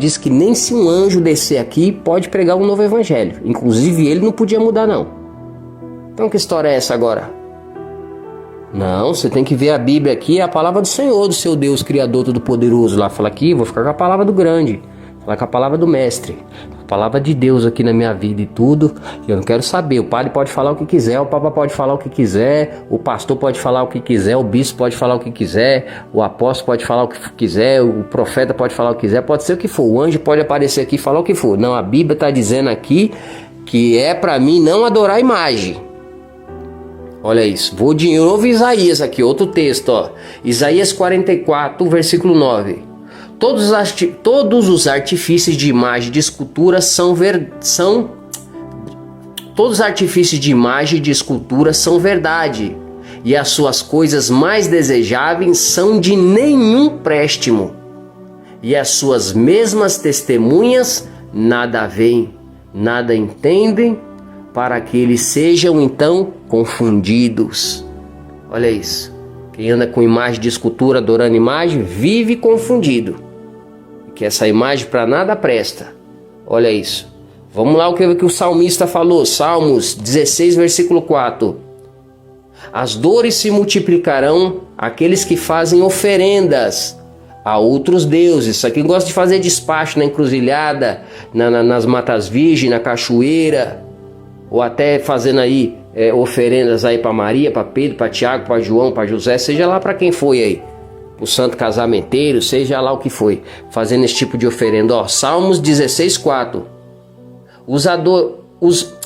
diz que nem se um anjo descer aqui pode pregar um novo evangelho. Inclusive ele não podia mudar não. Então que história é essa agora? Não, você tem que ver a Bíblia aqui, é a palavra do Senhor, do seu Deus Criador Todo-Poderoso. Lá fala aqui, vou ficar com a palavra do grande, falar com a palavra do mestre, a palavra de Deus aqui na minha vida e tudo. Eu não quero saber, o padre pode falar o que quiser, o papa pode falar o que quiser, o pastor pode falar o que quiser, o bispo pode falar o que quiser, o apóstolo pode falar o que quiser, o profeta pode falar o que quiser, pode ser o que for, o anjo pode aparecer aqui e falar o que for. Não, a Bíblia está dizendo aqui que é para mim não adorar a imagem. Olha isso, vou de novo Isaías aqui, outro texto, ó. Isaías 44, versículo 9. Todos os artifícios de imagem de escultura todos os artifícios de imagem de escultura são verdade, e as suas coisas mais desejáveis são de nenhum préstimo, e as suas mesmas testemunhas nada veem, nada entendem, para que eles sejam então confundidos. Olha isso. Quem anda com imagem de escultura, adorando imagem, vive confundido. Que essa imagem para nada presta. Olha isso. Vamos lá o que o salmista falou. Salmos 16, versículo 4. As dores se multiplicarão àqueles que fazem oferendas a outros deuses. Isso aqui gosta de fazer despacho na encruzilhada, nas matas virgens, na cachoeira, ou até fazendo aí oferendas aí para Maria, para Pedro, para Tiago, para João, para José, seja lá para quem foi aí, o santo casamenteiro, seja lá o que foi, fazendo esse tipo de oferenda. Ó, Salmos 16, 4.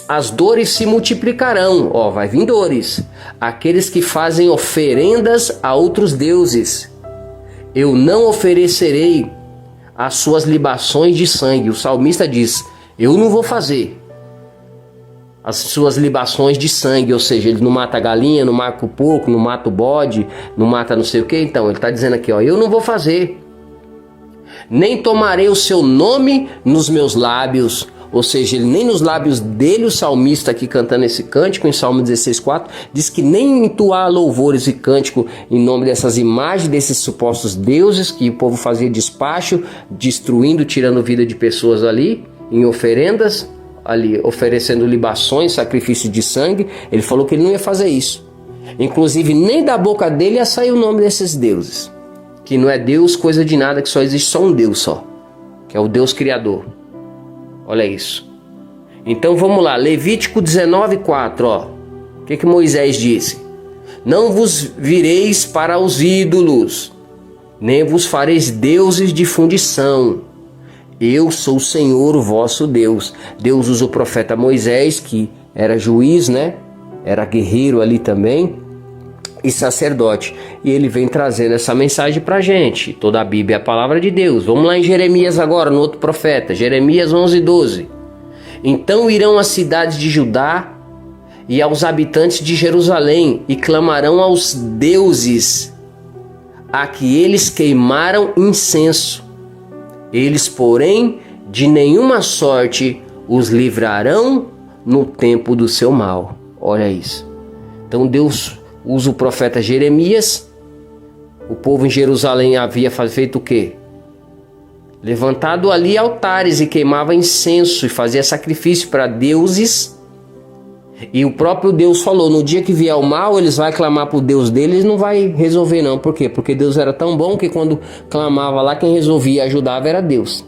As dores se multiplicarão, ó, vai vir dores, aqueles que fazem oferendas a outros deuses. Eu não oferecerei as suas libações de sangue. O salmista diz, eu não vou fazer as suas libações de sangue, ou seja, ele não mata a galinha, não mata o porco, não mata o bode, não mata não sei o que. Então ele está dizendo aqui, ó, eu não vou fazer, nem tomarei o seu nome nos meus lábios. Ou seja, ele nem nos lábios dele, o salmista aqui cantando esse cântico em Salmo 16,4, diz que nem entoar louvores e cântico em nome dessas imagens, desses supostos deuses que o povo fazia despacho, destruindo, tirando vida de pessoas ali, em oferendas, ali oferecendo libações, sacrifício de sangue. Ele falou que ele não ia fazer isso. Inclusive nem da boca dele ia sair o nome desses deuses, que não é Deus coisa de nada, que só existe só um Deus só, que é o Deus Criador. Olha isso. Então vamos lá, Levítico 19:4, ó. O que Moisés disse? Não vos vireis para os ídolos, nem vos fareis deuses de fundição. Eu sou o Senhor, o vosso Deus. Deus usa o profeta Moisés, que era juiz, né? Era guerreiro ali também, e sacerdote. E ele vem trazendo essa mensagem pra gente. Toda a Bíblia é a palavra de Deus. Vamos lá em Jeremias agora, no outro profeta. Jeremias 11:12. Então irão às cidades de Judá e aos habitantes de Jerusalém, e clamarão aos deuses a que eles queimaram incenso. Eles, porém, de nenhuma sorte os livrarão no tempo do seu mal. Olha isso. Então Deus usa o profeta Jeremias. O povo em Jerusalém havia feito o quê? Levantado ali altares e queimava incenso e fazia sacrifício para deuses. E o próprio Deus falou, no dia que vier o mal, eles vão clamar para o Deus deles, não vai resolver não. Por quê? Porque Deus era tão bom que quando clamava lá, quem resolvia e ajudava era Deus.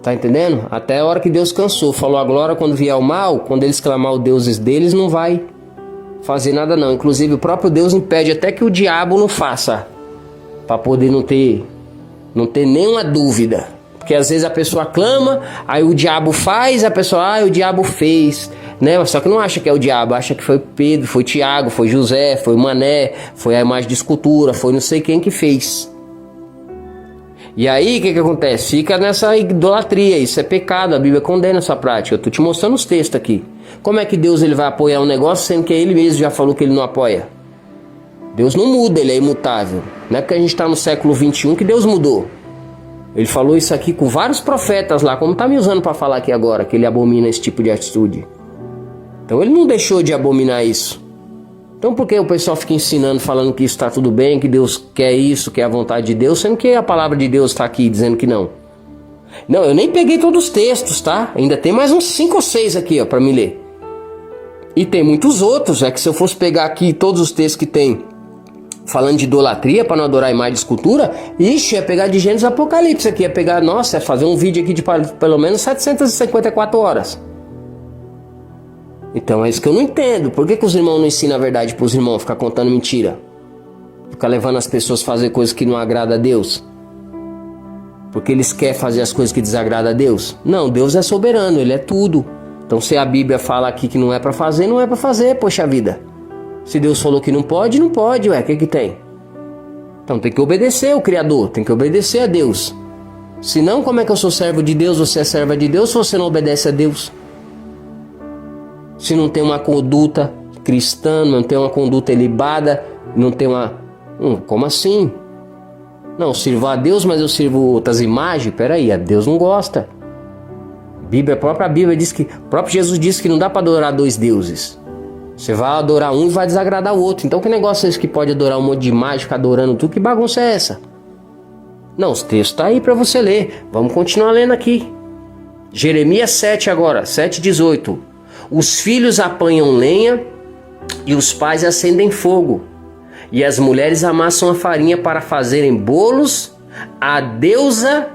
Tá entendendo? Até a hora que Deus cansou, falou agora quando vier o mal, quando eles clamar os deuses deles, não vai fazer nada não. Inclusive o próprio Deus impede até que o diabo não faça, para poder não ter nenhuma dúvida. Porque às vezes a pessoa clama, aí o diabo faz, a pessoa, o diabo fez, né? Só que não acha que é o diabo, acha que foi Pedro, foi Tiago, foi José, foi Mané, foi a imagem de escultura, foi não sei quem que fez. E aí o que acontece? Fica nessa idolatria, isso é pecado, a Bíblia condena essa prática. Eu tô te mostrando os textos aqui. Como é que Deus ele vai apoiar um negócio sendo que ele mesmo já falou que ele não apoia? Deus não muda, ele é imutável. Não é porque a gente está no século 21 que Deus mudou. Ele falou isso aqui com vários profetas lá, como está me usando para falar aqui agora, que ele abomina esse tipo de atitude. Então ele não deixou de abominar isso. Então por que o pessoal fica ensinando, falando que isso está tudo bem, que Deus quer isso, que é a vontade de Deus, sendo que a palavra de Deus está aqui dizendo que não? Não, eu nem peguei todos os textos, tá? Ainda tem mais uns 5 ou 6 aqui, ó, para me ler. E tem muitos outros, que se eu fosse pegar aqui todos os textos que tem falando de idolatria, para não adorar imagem de escultura, ixi, ia pegar de Gênesis Apocalipse aqui, ia pegar, nossa, ia fazer um vídeo aqui de pelo menos 754 horas. Então é isso que eu não entendo. Por que os irmãos não ensinam a verdade para os irmãos, ficar contando mentira? Ficar levando as pessoas a fazer coisas que não agradam a Deus? Porque eles querem fazer as coisas que desagradam a Deus? Não, Deus é soberano, Ele é tudo. Então se a Bíblia fala aqui que não é para fazer, não é para fazer, poxa vida. Se Deus falou que não pode, não pode, ué, o que tem? Então tem que obedecer ao Criador, tem que obedecer a Deus. Senão, como é que eu sou servo de Deus, você é serva de Deus, se você não obedece a Deus? Se não tem uma conduta cristã, não tem uma conduta ilibada, não tem uma... como assim? Não, eu sirvo a Deus, mas eu sirvo outras imagens? Peraí, a Deus não gosta. A própria Bíblia diz que... O próprio Jesus disse que não dá para adorar 2 deuses. Você vai adorar um e vai desagradar o outro. Então que negócio é esse que pode adorar um monte de imagem, ficar adorando tudo? Que bagunça é essa? Não, os textos estão aí para você ler. Vamos continuar lendo aqui. Jeremias 7 agora, 7:18. Os filhos apanham lenha e os pais acendem fogo. E as mulheres amassam a farinha para fazerem bolos à deusa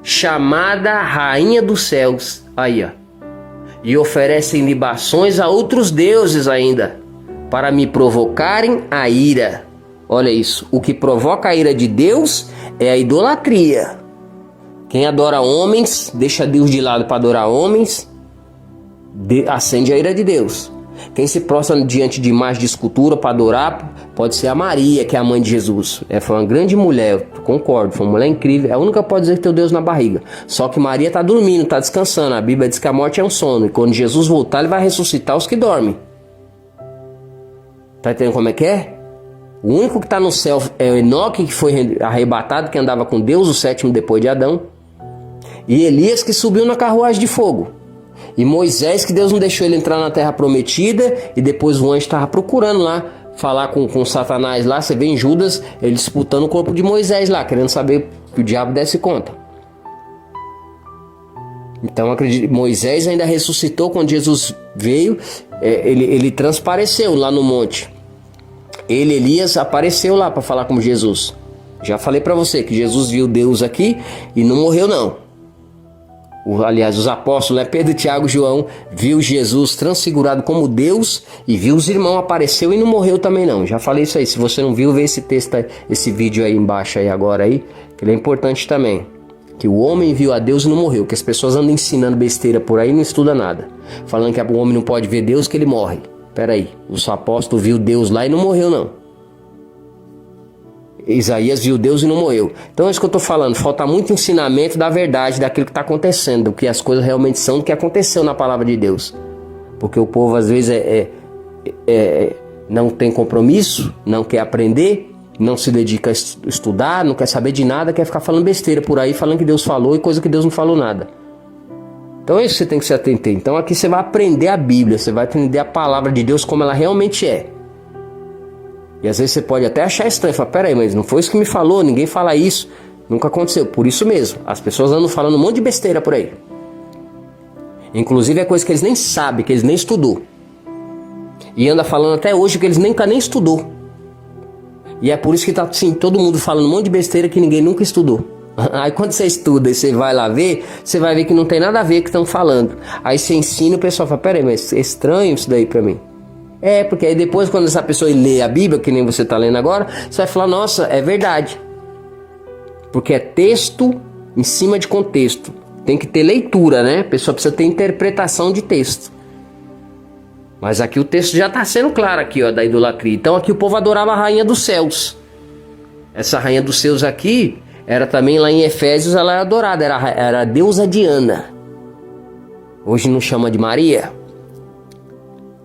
chamada Rainha dos Céus. Aí, ó. E oferecem libações a outros deuses ainda, para me provocarem a ira. Olha isso, o que provoca a ira de Deus é a idolatria. Quem adora homens, deixa Deus de lado para adorar homens, acende a ira de Deus. Quem se prostra diante de imagem de escultura para adorar, pode ser a Maria, que é a mãe de Jesus. Foi uma grande mulher, concordo, foi uma mulher incrível. É a única que pode dizer que tem o Deus na barriga. Só que Maria está dormindo, está descansando. A Bíblia diz que a morte é um sono. E quando Jesus voltar, Ele vai ressuscitar os que dormem. Tá entendendo como é que é? O único que está no céu é o Enoque, que foi arrebatado, que andava com Deus, o 7º depois de Adão. E Elias, que subiu na carruagem de fogo. E Moisés, que Deus não deixou ele entrar na terra prometida, e depois o anjo estava procurando lá, falar com Satanás lá. Você vê em Judas, ele disputando o corpo de Moisés lá, querendo saber que o diabo desse conta. Então acredito, Moisés ainda ressuscitou quando Jesus veio, ele transpareceu lá no monte. Elias apareceu lá para falar com Jesus. Já falei para você que Jesus viu Deus aqui e não morreu não. Aliás, os apóstolos, Pedro, Tiago e João, viu Jesus transfigurado como Deus e viu os irmãos, apareceu e não morreu também não. Já falei isso aí, se você não viu, vê esse texto, esse vídeo aí embaixo aí agora aí, que ele é importante também. Que o homem viu a Deus e não morreu, que as pessoas andam ensinando besteira por aí e não estudam nada. Falando que o homem não pode ver Deus, que ele morre. Peraí, o apóstolo viu Deus lá e não morreu não. Isaías viu Deus e não morreu. Então é isso que eu estou falando. Falta muito ensinamento da verdade, daquilo que está acontecendo, do que as coisas realmente são, do que aconteceu na palavra de Deus. Porque o povo às vezes não tem compromisso, não quer aprender, não se dedica a estudar, não quer saber de nada, quer ficar falando besteira por aí, falando que Deus falou e coisa que Deus não falou nada. Então é isso que você tem que se atentar. Então aqui você vai aprender a Bíblia, você vai aprender a palavra de Deus como ela realmente é. E às vezes você pode até achar estranho, falar, peraí, mas não foi isso que me falou, ninguém fala isso, nunca aconteceu. Por isso mesmo, as pessoas andam falando um monte de besteira por aí. Inclusive é coisa que eles nem sabem, que eles nem estudou. E anda falando até hoje que eles nunca nem estudou. E é por isso que tá assim, todo mundo falando um monte de besteira que ninguém nunca estudou. Aí quando você estuda e você vai lá ver, você vai ver que não tem nada a ver com o que estão falando. Aí você ensina e o pessoal fala, peraí, mas é estranho isso daí pra mim. Porque aí depois quando essa pessoa lê a Bíblia, que nem você está lendo agora, você vai falar, nossa, é verdade. Porque é texto em cima de contexto. Tem que ter leitura, né? A pessoa precisa ter interpretação de texto. Mas aqui o texto já está sendo claro aqui, ó, da idolatria. Então aqui o povo adorava a Rainha dos Céus. Essa Rainha dos Céus aqui, era também lá em Efésios, ela era adorada, era a deusa Diana. Hoje não chama de Maria.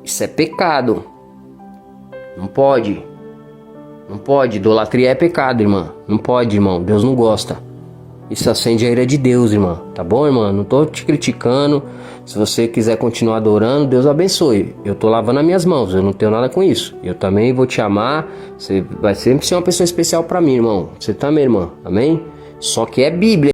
Isso é pecado. Não pode. Não pode. Idolatria é pecado, irmã. Não pode, irmão. Deus não gosta. isso acende a ira de Deus, irmã. Tá bom, irmã? Não tô te criticando. Se você quiser continuar adorando, Deus abençoe. Eu tô lavando as minhas mãos, eu não tenho nada com isso. Eu também vou te amar. Você vai sempre ser uma pessoa especial pra mim, irmão. Você também, irmã. Amém? Só que é Bíblia.